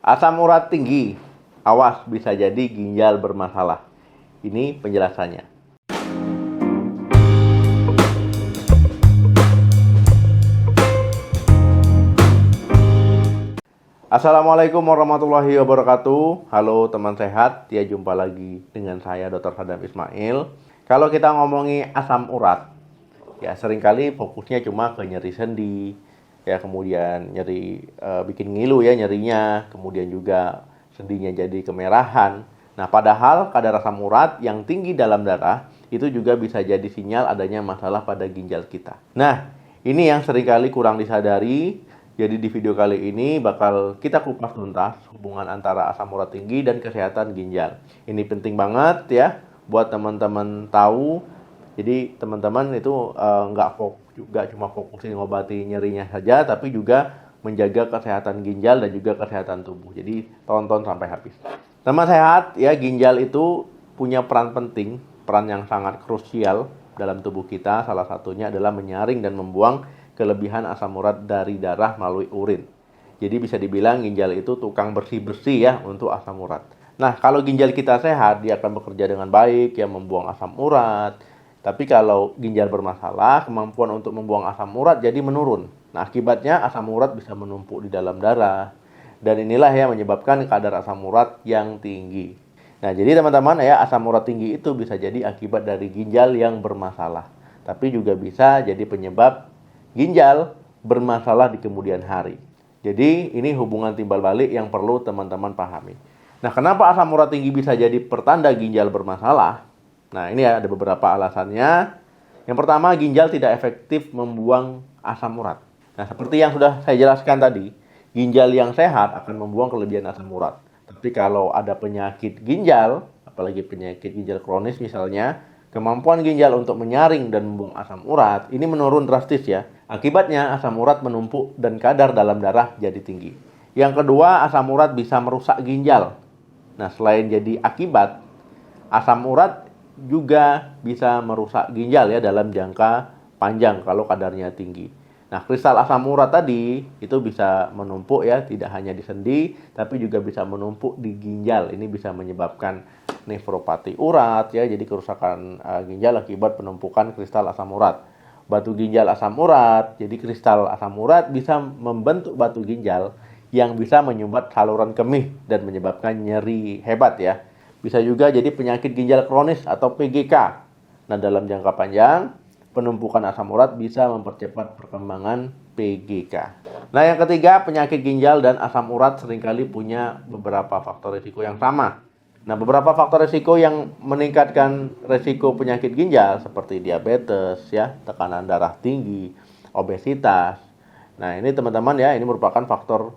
Asam urat tinggi, awas bisa jadi ginjal bermasalah. Ini penjelasannya. Assalamualaikum warahmatullahi wabarakatuh. Halo teman sehat, ya jumpa lagi dengan saya Dr. Sadam Ismail. Kalau kita ngomongi asam urat, ya seringkali fokusnya cuma ke nyeri sendi, ya kemudian nyeri bikin ngilu ya nyerinya, kemudian juga sendinya jadi kemerahan. Nah, padahal kadar asam urat yang tinggi dalam darah itu juga bisa jadi sinyal adanya masalah pada ginjal kita. Nah, ini yang seringkali kurang disadari. Jadi di video kali ini bakal kita kupas tuntas hubungan antara asam urat tinggi dan kesehatan ginjal. Ini penting banget ya buat teman-teman tahu. Jadi teman-teman itu nggak cuma fokusin ngobati nyerinya saja, tapi juga menjaga kesehatan ginjal dan juga kesehatan tubuh. Jadi tonton sampai habis. Teman sehat ya, ginjal itu punya peran penting, peran yang sangat krusial dalam tubuh kita. Salah satunya adalah menyaring dan membuang kelebihan asam urat dari darah melalui urin. Jadi bisa dibilang ginjal itu tukang bersih-bersih ya untuk asam urat. Nah, kalau ginjal kita sehat, dia akan bekerja dengan baik ya, membuang asam urat. Tapi kalau ginjal bermasalah, kemampuan untuk membuang asam urat jadi menurun. Nah, akibatnya asam urat bisa menumpuk di dalam darah. Dan inilah yang menyebabkan kadar asam urat yang tinggi. Nah, jadi teman-teman ya, asam urat tinggi itu bisa jadi akibat dari ginjal yang bermasalah. Tapi juga bisa jadi penyebab ginjal bermasalah di kemudian hari. Jadi ini hubungan timbal balik yang perlu teman-teman pahami. Nah, kenapa asam urat tinggi bisa jadi pertanda ginjal bermasalah? Nah, ini ada beberapa alasannya. Yang pertama, ginjal tidak efektif membuang asam urat. Nah, seperti yang sudah saya jelaskan tadi, ginjal yang sehat akan membuang kelebihan asam urat. Tapi kalau ada penyakit ginjal, apalagi penyakit ginjal kronis misalnya, kemampuan ginjal untuk menyaring dan membuang asam urat ini menurun drastis ya. Akibatnya asam urat menumpuk dan kadar dalam darah jadi tinggi. Yang kedua, asam urat bisa merusak ginjal. Nah, selain jadi akibat, asam urat juga bisa merusak ginjal ya dalam jangka panjang kalau kadarnya tinggi. Nah, kristal asam urat tadi itu bisa menumpuk ya, tidak hanya di sendi, tapi juga bisa menumpuk di ginjal. Ini bisa menyebabkan nefropati urat ya, jadi kerusakan ginjal akibat penumpukan kristal asam urat. Batu ginjal asam urat, jadi kristal asam urat bisa membentuk batu ginjal yang bisa menyumbat saluran kemih dan menyebabkan nyeri hebat ya. Bisa juga jadi penyakit ginjal kronis atau PGK. Nah, dalam jangka panjang, penumpukan asam urat bisa mempercepat perkembangan PGK. Nah, yang ketiga, penyakit ginjal dan asam urat seringkali punya beberapa faktor risiko yang sama. Nah, beberapa faktor risiko yang meningkatkan risiko penyakit ginjal seperti diabetes ya, tekanan darah tinggi, obesitas. Nah, ini teman-teman ya, ini merupakan faktor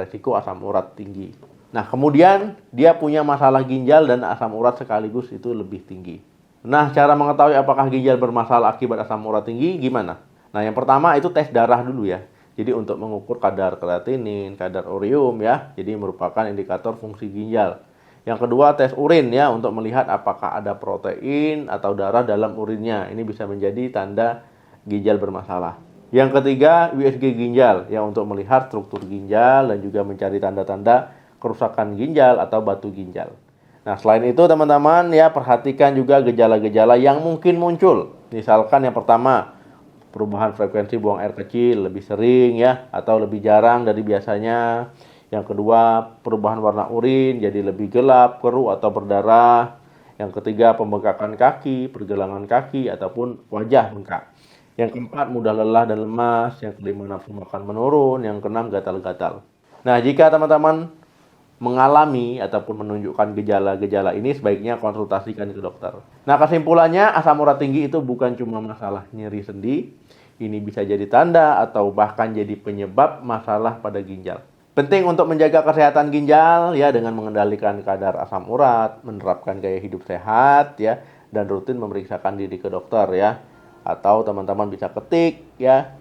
risiko asam urat tinggi. Nah, kemudian dia punya masalah ginjal dan asam urat sekaligus itu lebih tinggi. Nah, cara mengetahui apakah ginjal bermasalah akibat asam urat tinggi gimana? Nah, yang pertama itu tes darah dulu ya. Jadi untuk mengukur kadar kreatinin, kadar urium ya. Jadi merupakan indikator fungsi ginjal. Yang kedua, tes urin ya untuk melihat apakah ada protein atau darah dalam urinnya. Ini bisa menjadi tanda ginjal bermasalah. Yang ketiga, USG ginjal ya untuk melihat struktur ginjal dan juga mencari tanda-tanda kerusakan ginjal atau batu ginjal. Nah, selain itu teman-teman ya, perhatikan juga gejala-gejala yang mungkin muncul. Misalkan yang pertama, perubahan frekuensi buang air kecil lebih sering ya atau lebih jarang dari biasanya. Yang kedua, perubahan warna urin jadi lebih gelap, keruh atau berdarah. Yang ketiga, pembengkakan kaki, pergelangan kaki ataupun wajah bengkak. Yang keempat, mudah lelah dan lemas. Yang kelima, nafsu makan menurun. Yang keenam, gatal-gatal. Nah, jika teman-teman mengalami ataupun menunjukkan gejala-gejala ini, sebaiknya konsultasikan ke dokter. Nah, kesimpulannya, asam urat tinggi itu bukan cuma masalah nyeri sendi. Ini bisa jadi tanda atau bahkan jadi penyebab masalah pada ginjal. Penting untuk menjaga kesehatan ginjal ya dengan mengendalikan kadar asam urat, menerapkan gaya hidup sehat ya, dan rutin memeriksakan diri ke dokter ya. Atau teman-teman bisa ketik ya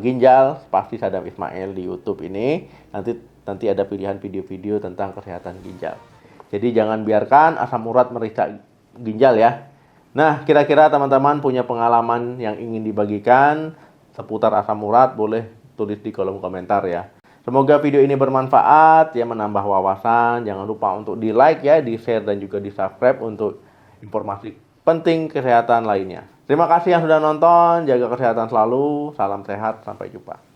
ginjal pasti Sadam Ismail di YouTube ini. Nanti ada pilihan video-video tentang kesehatan ginjal. Jadi jangan biarkan asam urat meriksa ginjal ya. Nah, kira-kira teman-teman punya pengalaman yang ingin dibagikan seputar asam urat, boleh tulis di kolom komentar ya. Semoga video ini bermanfaat, ya, menambah wawasan. Jangan lupa untuk di like ya, di share dan juga di subscribe untuk informasi penting kesehatan lainnya. Terima kasih yang sudah nonton, jaga kesehatan selalu, salam sehat, sampai jumpa.